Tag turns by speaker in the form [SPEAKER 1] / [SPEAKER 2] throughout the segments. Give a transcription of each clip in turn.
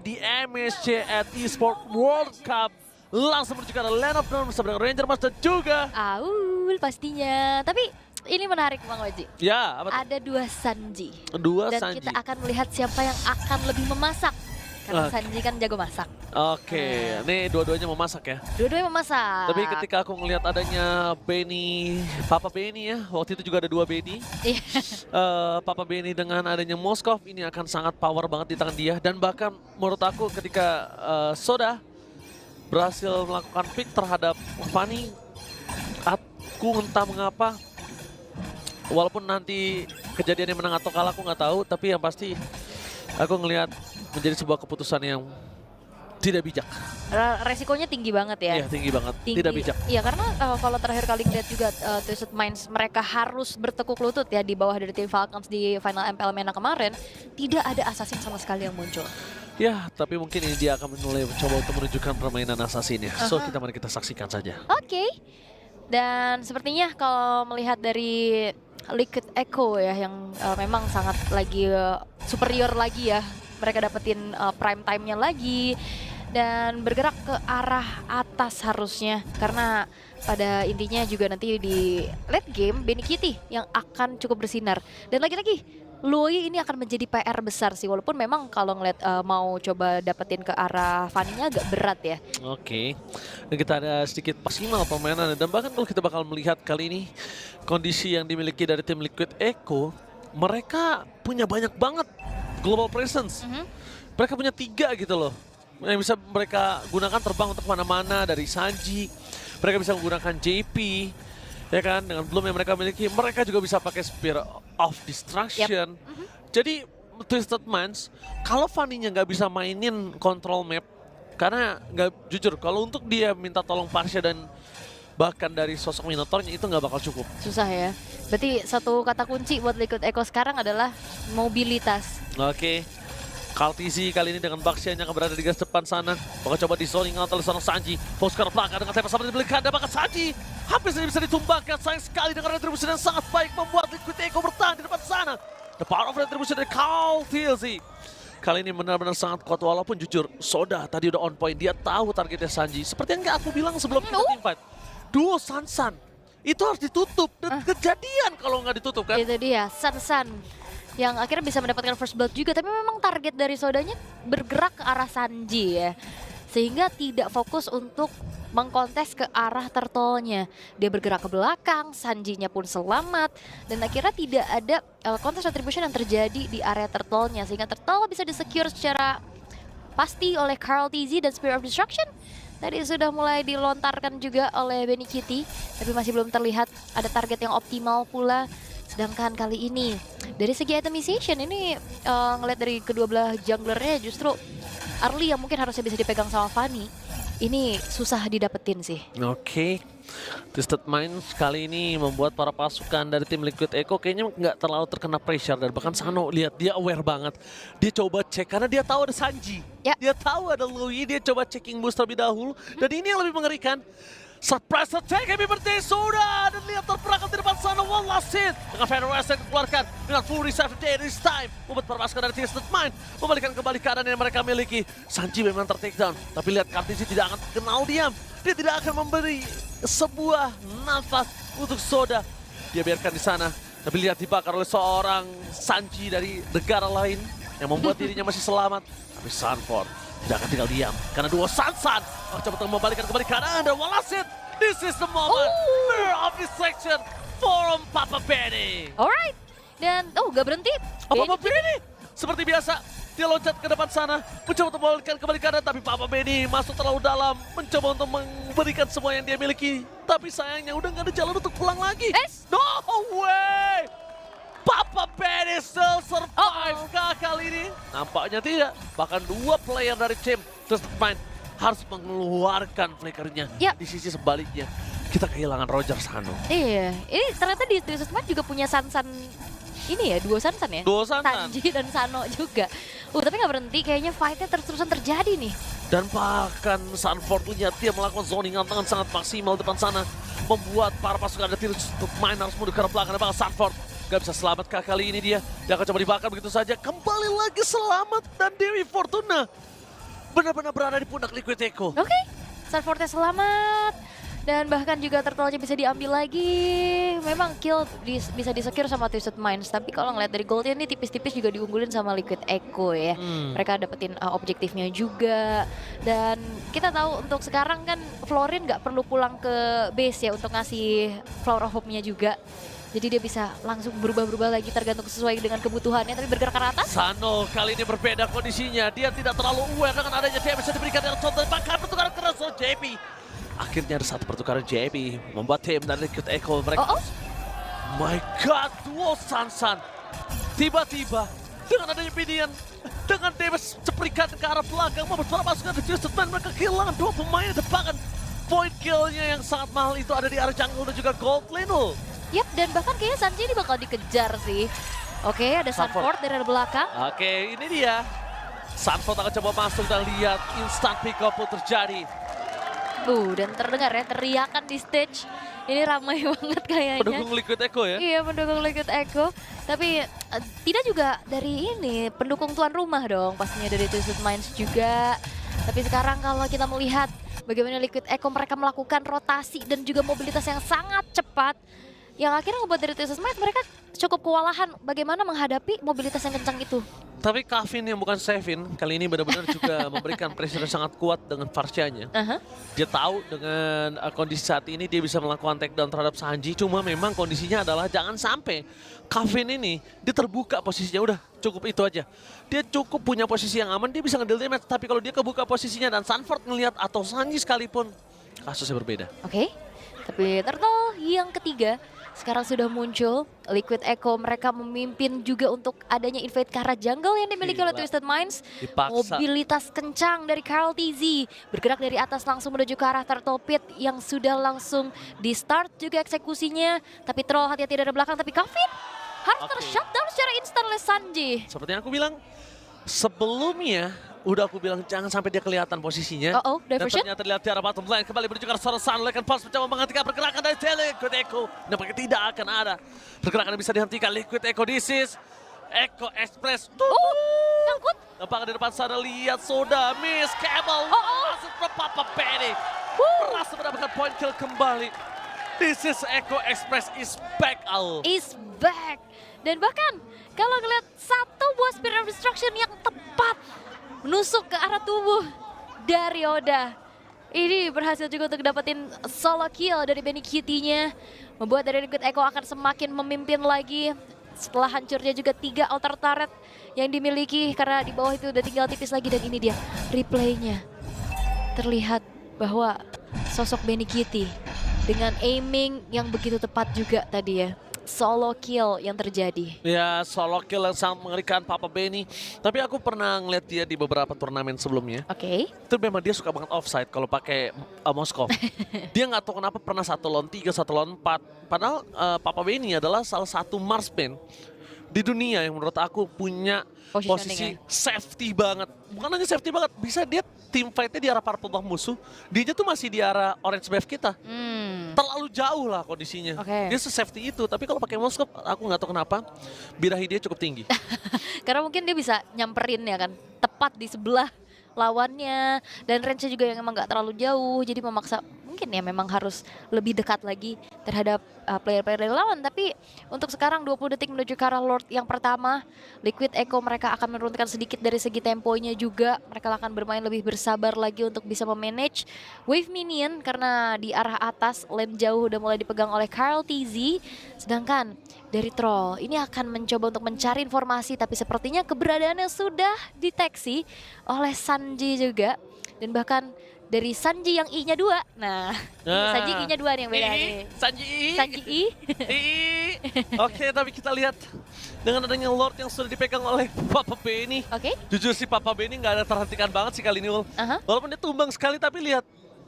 [SPEAKER 1] di MSC at Esport World Cup. Langsung menuju ke arah line up bersama dengan Ranger Master juga.
[SPEAKER 2] Aul pastinya. Tapi ini menarik Bang Waji.
[SPEAKER 1] Ya, apa tuh?
[SPEAKER 2] Ada dua Sanji.
[SPEAKER 1] Dua
[SPEAKER 2] Dan
[SPEAKER 1] Sanji.
[SPEAKER 2] kita akan melihat siapa yang akan lebih memasak. Karena Sanji kan jago masak.
[SPEAKER 1] Oke, ini dua-duanya mau masak ya.
[SPEAKER 2] Dua-duanya memasak.
[SPEAKER 1] Tapi ketika aku ngelihat adanya Benny, Papa Benny ya, waktu itu juga ada dua Benny.
[SPEAKER 2] Iya.
[SPEAKER 1] Papa Benny dengan adanya Moskov ini akan sangat power banget di tangan dia. Dan bahkan menurut aku ketika Soda berhasil melakukan pick terhadap Fanny, aku entah mengapa, walaupun nanti kejadiannya menang atau kalah aku nggak tahu, tapi yang pasti aku ngelihat menjadi sebuah keputusan yang tidak bijak.
[SPEAKER 2] Resikonya tinggi banget ya.
[SPEAKER 1] Iya, tinggi banget.
[SPEAKER 2] Tinggi.
[SPEAKER 1] Tidak bijak.
[SPEAKER 2] Iya, karena kalau terakhir kali ngeliat juga Twisted Minds mereka harus bertekuk lutut ya di bawah dari tim Falcons di final MPL MENA kemarin, tidak ada assassin sama sekali yang muncul.
[SPEAKER 1] Ya, tapi mungkin ini dia akan mulai mencoba untuk menunjukkan permainan assassinnya. So, mari kita saksikan saja.
[SPEAKER 2] Oke. Dan sepertinya kalau melihat dari Liquid Echo ya yang memang sangat lagi superior lagi ya. Mereka dapetin prime time-nya lagi dan bergerak ke arah atas harusnya. Karena pada intinya juga nanti di late game Benny Kitty yang akan cukup bersinar. Dan lagi-lagi Lui ini akan menjadi PR besar sih, walaupun memang kalau ngeliat mau coba dapetin ke arah Fanny-nya agak berat ya.
[SPEAKER 1] Oke, dan kita ada sedikit maksimal permainan dan bahkan kalau kita bakal melihat kali ini kondisi yang dimiliki dari tim Liquid Echo, mereka punya banyak banget global presence. Mereka punya 3 gitu loh, yang bisa mereka gunakan terbang untuk kemana-mana dari Sanji. Mereka bisa menggunakan JP, ya kan, dengan belum yang mereka miliki, mereka juga bisa pakai Spear of Destruction. Jadi Twisted Minds, kalau Fanny-nya nggak bisa mainin control map, karena nggak jujur, kalau untuk dia minta tolong Parsha dan bahkan dari sosok Minotaurnya itu nggak bakal cukup.
[SPEAKER 2] Susah ya. Berarti satu kata kunci buat Liquid Echo sekarang adalah mobilitas.
[SPEAKER 1] Oke. Kaltizi kali ini dengan Baxian yang berada di gas depan sana. Bakal coba di zoning out oleh seorang Sanji. Fokus ke belakang dengan tempat sampai dibelikan. Dan bahkan Sanji hampir saja bisa ditumbangkan. Sayang sekali dengan retribusi yang sangat baik membuat Liquid Echo bertahan di depan sana. The power of retribution dari Kaltizi. Kali ini benar-benar sangat kuat, walaupun jujur Soda tadi udah on point. Dia tahu targetnya Sanji. Seperti yang aku bilang sebelum kita teamfight. Duo Sansan itu harus ditutup. Dan kejadian kalau nggak ditutup kan.
[SPEAKER 2] Itu dia, San yang akhirnya bisa mendapatkan first blood juga, tapi memang target dari Sodanya bergerak ke arah Sanji ya, sehingga tidak fokus untuk mengkontes ke arah turtle-nya. Dia bergerak ke belakang, Sanjinya pun selamat, dan akhirnya tidak ada kontes retribution yang terjadi di area turtle-nya, sehingga turtle bisa disecure secara pasti oleh Kaltizi dan Spear of Destruction. Tadi sudah mulai dilontarkan juga oleh Benny Kitty, tapi masih belum terlihat ada target yang optimal pula. Sedangkan kali ini dari segi itemization ini ngeliat dari kedua belah junglernya justru Arlie yang mungkin harusnya bisa dipegang sama Fanny ini susah didapetin sih.
[SPEAKER 1] Oke. Twisted Minds kali ini membuat para pasukan dari tim Liquid Echo kayaknya nggak terlalu terkena pressure. Dan bahkan Sano lihat dia aware banget. Dia coba cek karena dia tahu ada Sanji.
[SPEAKER 2] Ya.
[SPEAKER 1] Dia tahu ada Lui, dia coba checking boost terlebih dahulu. Dan ini yang lebih mengerikan. Surprise attack, happy birthday Soda. Dan lihat terperangkap di depan sana, one last hit. Dengan Federal yang dikeluarkan dengan full reserve day this time. Membuat para pasukan dari Twisted Mind membalikan kembali keadaan yang mereka miliki. Sanji memang ter-takedown, tapi lihat Kaltizi tidak akan kenal diam. Dia tidak akan memberi sebuah nafas untuk Soda. Dia biarkan di sana, tapi lihat dibakar oleh seorang Sanji dari negara lain yang membuat dirinya masih selamat. Tapi Sanford tidak akan tinggal diam karena dua Sansan coba membalikan kembali keadaan dan Walasit. This is the moment of this section from Papa Benny.
[SPEAKER 2] Alright, dan gak berhenti.
[SPEAKER 1] Papa Benny seperti biasa dia loncat ke depan sana mencoba untuk membalikan kembali keadaan, tapi Papa Benny masuk terlalu dalam mencoba untuk memberikan semua yang dia miliki, tapi sayangnya udah gak ada jalan untuk pulang lagi. No way! Papa Benny still survive kali ini? Nampaknya tidak. Bahkan dua player dari tim Twisted Mind harus mengeluarkan flickernya. Di sisi sebaliknya, kita kehilangan Roger Sano.
[SPEAKER 2] Iya, ini ternyata di Twisted Mind juga punya Sansan ini ya, dua Sansan ya?
[SPEAKER 1] Dua Sansan.
[SPEAKER 2] Sanji dan Sano juga. Tapi nggak berhenti, kayaknya fightnya terus-terusan terjadi nih.
[SPEAKER 1] Dan bahkan Sanford lihat dia melakukan zoning dengan sangat maksimal depan sana. Membuat para pasukan dari Twisted Mind harus mundur ke arah belakang. Dan bahkan Sanford gak bisa selamat kali ini dia. Dia akan coba dibakar begitu saja. Kembali lagi selamat dan Dewi Fortuna benar-benar berada di pundak Liquid Echo.
[SPEAKER 2] Oke, Sunfortnya selamat. Dan bahkan juga turtle-nya bisa diambil lagi. Memang kill bisa di-secure sama Twisted Minds. Tapi kalau ngeliat dari goldnya ini tipis-tipis juga diunggulin sama Liquid Echo ya. Mereka dapetin objektifnya juga. Dan kita tahu untuk sekarang kan Florin nggak perlu pulang ke base ya untuk ngasih Flower of Hope-nya juga. Jadi dia bisa langsung berubah-berubah lagi tergantung sesuai dengan kebutuhannya. Tapi bergerak ke atas.
[SPEAKER 1] Sano kali ini berbeda kondisinya. Dia tidak terlalu aware dengan adanya damage yang diberikan dari contoh. Bahkan pertukaran keras oleh JP. Akhirnya ada satu pertukaran JP membuat tim dan Liquid Echo mereka. My God, duo Sansan. Tiba-tiba dengan adanya Minion, dengan damage ceprikan ke arah belakang, membuat pasukan The Twisted Man mereka kehilangan dua pemain di depan. Point killnya yang sangat mahal itu ada di arah jungle dan juga gold lane.
[SPEAKER 2] Yap, dan bahkan kayaknya Sanji ini bakal dikejar sih. Oke, ada Sunfort dari arah belakang.
[SPEAKER 1] Oke, ini dia. Sunfort akan coba masuk dan lihat instant pick up pun terjadi.
[SPEAKER 2] Dan terdengar ya teriakan di stage. Ini ramai banget kayaknya.
[SPEAKER 1] Pendukung Liquid Echo ya?
[SPEAKER 2] Iya, pendukung Liquid Echo. Tapi tidak juga dari ini, pendukung tuan rumah dong. Pastinya dari Twisted Minds juga. Tapi sekarang kalau kita melihat bagaimana Liquid Echo mereka melakukan rotasi dan juga mobilitas yang sangat cepat. Yang akhirnya membuat dari Twisted Minds mereka cukup kewalahan bagaimana menghadapi mobilitas yang kencang itu.
[SPEAKER 1] Tapi Kevin yang bukan Sevin kali ini benar-benar juga memberikan pressure yang sangat kuat dengan Farsianya. Dia tahu dengan kondisi saat ini dia bisa melakukan takedown terhadap Sanji. Cuma memang kondisinya adalah jangan sampai Kevin ini dia terbuka posisinya. Udah cukup itu aja. Dia cukup punya posisi yang aman, dia bisa ngedeal damage. Tapi kalau dia kebuka posisinya dan Sunfort ngelihat atau Sanji sekalipun, kasusnya berbeda.
[SPEAKER 2] Oke, tapi turtle yang ketiga sekarang sudah muncul. Liquid Echo mereka memimpin juga untuk adanya invade ke arah jungle yang dimiliki oleh Twisted Minds.
[SPEAKER 1] Dipaksa.
[SPEAKER 2] Mobilitas kencang dari Karl TZ. Bergerak dari atas langsung menuju ke arah Turtle Pit yang sudah langsung di start juga eksekusinya. Tapi Troll hati-hati dari belakang, tapi Kevin harus ter-shutdown secara instan oleh Sanji.
[SPEAKER 1] Seperti yang aku bilang sebelumnya, udah aku bilang jangan sampai dia kelihatan posisinya. Dan
[SPEAKER 2] Diversion.
[SPEAKER 1] ternyata dilihat di arah bottom lane kembali menuju ke arah seorang Sun. Liquid Pulse mencoba menghentikan pergerakan dari Liquid Echo. Nampaknya tidak akan ada pergerakan yang bisa dihentikan. Liquid Echo, this is Echo Express.
[SPEAKER 2] Nyangkut.
[SPEAKER 1] Nampaknya di depan sana lihat Soda, Miss Cable. Masuk ke Papa Benny. Berhasil mendapatkan point kill kembali. This is Echo Express is back, Al.
[SPEAKER 2] Is back. Dan bahkan kalau ngeliat satu buah Spirit of Destruction yang tepat menusuk ke arah tubuh dari Oda. Ini berhasil juga untuk dapetin solo kill dari Benny Kitty-nya. Membuat dari Liquid Echo akan semakin memimpin lagi. Setelah hancurnya juga 3 altar turret yang dimiliki. Karena di bawah itu udah tinggal tipis lagi. Dan ini dia replaynya. Terlihat bahwa sosok Benny Kitty dengan aiming yang begitu tepat juga tadi ya. Solo kill yang terjadi.
[SPEAKER 1] Ya, solo kill yang sangat mengerikan Papa Benny. Tapi aku pernah ngeliat dia di beberapa turnamen sebelumnya. Itu memang dia suka banget offside kalau pakai Moskov. Dia nggak tahu kenapa pernah 1 lawan 3, 1 lawan 4. Padahal Papa Benny adalah salah satu marksman di dunia yang menurut aku punya posisi safety banget. Bukan hanya safety banget, bisa dia team fight-nya di arah purple buff musuh. Dia tuh masih di arah orange buff kita. Terlalu jauh lah kondisinya. Dia se-safety itu, tapi kalau pakai Moskov aku nggak tahu kenapa birahi dia cukup tinggi.
[SPEAKER 2] Karena mungkin dia bisa nyamperin ya kan, tepat di sebelah lawannya. Dan range-nya juga yang emang nggak terlalu jauh, jadi memaksa mungkin ya memang harus lebih dekat lagi terhadap player-player dari lawan. Tapi untuk sekarang 20 detik menuju ke arah Lord yang pertama. Liquid Echo mereka akan menurunkan sedikit dari segi temponya juga. Mereka akan bermain lebih bersabar lagi untuk bisa memanage wave minion. Karena di arah atas lane jauh udah mulai dipegang oleh Karl TZ. Sedangkan dari Troll ini akan mencoba untuk mencari informasi. Tapi sepertinya keberadaannya sudah deteksi oleh Sanji juga. Dan bahkan dari Sanji yang I-nya 2. Nah, Sanji I-nya 2 nih yang beda nih.
[SPEAKER 1] Sanji I.
[SPEAKER 2] Sanji I.
[SPEAKER 1] Oke, tapi kita lihat dengan adanya Lord yang sudah dipegang oleh Papa Benny. Jujur sih Papa Benny nggak ada terhentikan banget sih kali ini, Ul. Walaupun dia tumbang sekali, tapi lihat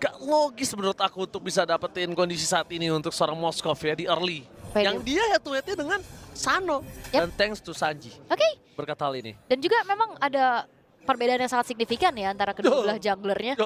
[SPEAKER 1] gak logis menurut aku untuk bisa dapetin kondisi saat ini untuk seorang Moskov ya di early. Yang dia head-to-headnya dengan Sano. Dan thanks to Sanji. Berkat hal ini.
[SPEAKER 2] Dan juga memang ada perbedaan yang sangat signifikan ya antara kedua belah junglernya.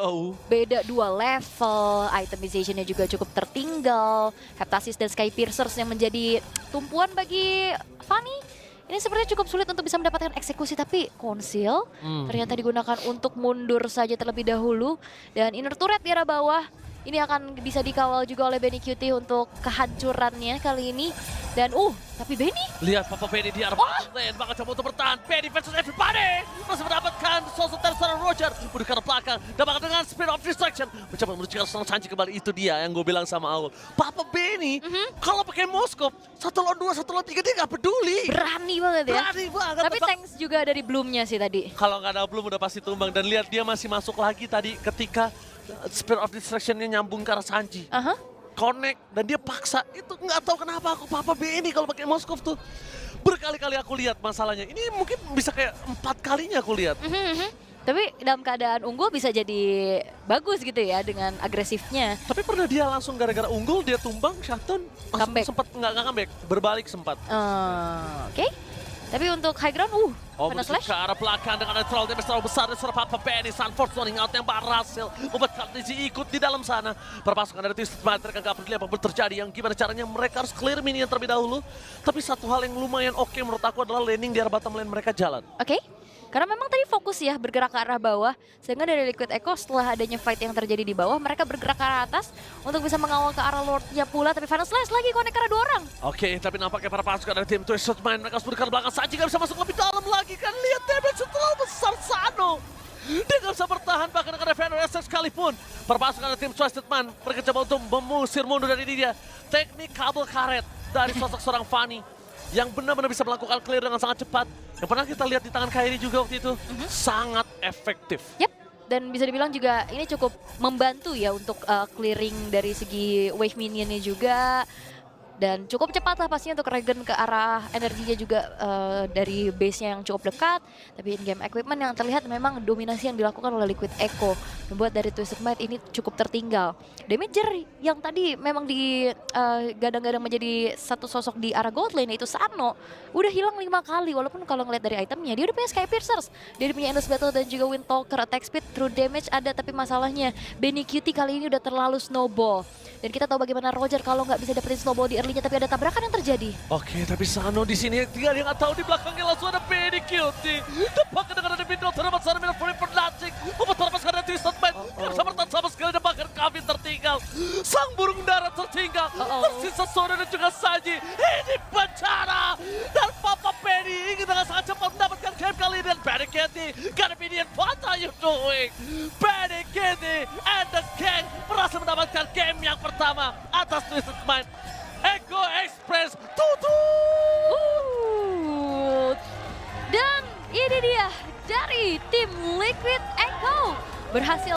[SPEAKER 2] Beda 2 level, itemizationnya juga cukup tertinggal. Heptasis dan Sky Piercers yang menjadi tumpuan bagi Fanny. ini sebenarnya cukup sulit untuk bisa mendapatkan eksekusi, tapi konsil ternyata digunakan untuk mundur saja terlebih dahulu. Dan inner turret di arah bawah, ini akan bisa dikawal juga oleh Benny QT untuk kehancurannya kali ini. Dan tapi Benny
[SPEAKER 1] Lihat Papa Benny di arah lane, bakal coba untuk bertahan. Benny versus everybody. Masih mendapatkan sosok dari seorang Roger. Udah ke arah belakang, dan bakal dengan Spirit of Destruction mencoba menuju seorang Sanji kembali. Itu dia yang gue bilang sama Aul. Papa Benny, kalau pakai Moskov, 1 lawan 2, 1 lawan 3, dia gak peduli.
[SPEAKER 2] berani banget ya.
[SPEAKER 1] Berani banget.
[SPEAKER 2] Tapi thanks juga dari Bloom-nya sih tadi.
[SPEAKER 1] Kalau nggak ada belum udah pasti tumbang. Dan lihat dia masih masuk lagi tadi ketika Spirit of Destruction-nya nyambung ke arah Sanji. Connect, dan dia paksa. Itu nggak tahu kenapa aku Papa Benny kalau pakai Moskov tuh. Berkali-kali aku lihat masalahnya. Ini mungkin bisa kayak 4 kalinya aku lihat.
[SPEAKER 2] Tapi dalam keadaan unggul bisa jadi bagus gitu ya dengan agresifnya.
[SPEAKER 1] Tapi pernah dia langsung gara-gara unggul dia tumbang, shutdown,
[SPEAKER 2] Comeback.
[SPEAKER 1] sempat nggak comeback, berbalik sempat.
[SPEAKER 2] Oke. Tapi untuk high ground, Pena
[SPEAKER 1] Menuju
[SPEAKER 2] slash.
[SPEAKER 1] ke arah belakang dengan neutral damage terlalu besar dari seorang Papa Benny. Sunforce running out yang berhasil membuat Kardezi ikut di dalam sana. Perpasukan dari Twisted Mind mereka nggak peduli apapun terjadi. Yang gimana caranya mereka harus clear minion terlebih dahulu. Tapi satu hal yang lumayan oke menurut aku adalah laning di arah bottom lane mereka jalan.
[SPEAKER 2] Oke. Karena memang tadi fokus ya bergerak ke arah bawah. Sehingga dari Liquid Echo setelah adanya fight yang terjadi di bawah, mereka bergerak ke arah atas untuk bisa mengawal ke arah Lordnya pula. Tapi Final Slash lagi connect ke arah 2 orang.
[SPEAKER 1] Oke, tapi nampaknya para pasukan dari tim Twisted Mind mereka harus bergerak ke belakang. Sanji nggak bisa masuk lebih dalam lagi kan. Lihat damage terlalu besar Sano. Dia nggak bisa bertahan bahkan dengan Defender SS sekalipun. Perpasukan dari tim Twisted Mind mereka coba untuk mengusir mundur dari dia. Teknik kabel karet dari sosok seorang Fanny yang benar-benar bisa melakukan clear dengan sangat cepat. Yang pernah kita lihat di tangan Kairi juga waktu itu. Sangat efektif.
[SPEAKER 2] Yep. Dan bisa dibilang juga ini cukup membantu ya untuk clearing dari segi wave minionnya juga. Dan cukup cepat lah pastinya untuk regen ke arah energinya juga dari base-nya yang cukup dekat. Tapi in-game equipment yang terlihat memang dominasi yang dilakukan oleh Liquid Echo. Membuat dari Twisted Mind ini cukup tertinggal. Damager yang tadi memang gadang-gadang menjadi satu sosok di arah gold lane yaitu Sano. Udah hilang 5 kali walaupun kalau ngeliat dari itemnya dia udah punya Sky Piercers. Dia udah punya Endless Battle dan juga Windtalker. Attack speed, true damage ada tapi masalahnya Benny QT kali ini udah terlalu snowball. Dan kita tahu bagaimana Roger kalau nggak bisa dapetin snowball di early-nya tapi ada tabrakan yang terjadi.
[SPEAKER 1] Oke, tapi Sano di sini tinggal yang nggak tahu di belakangnya langsung ada Benny QT. Tepat dengan ada Bindol terdapat Sano minum for Nacik. Membuat perpasukan dari Twisted Mind nggak bisa bertahan sama sekali dan bahkan Kevin tertinggal. Sang burung darat tertinggal. Tersisa Soda dan juga Sanji. Ini bencana. Dan Papa Benny ingin dengan sangat cepat mendapatkan game kali ini. Dan Benny QT, gotta be the what are you doing? Benny QT and the gang berhasil mendapatkan game yang pertama atas Twisted Mind. Echo Express tutup.
[SPEAKER 2] Dan ini dia dari tim Liquid Echo berhasil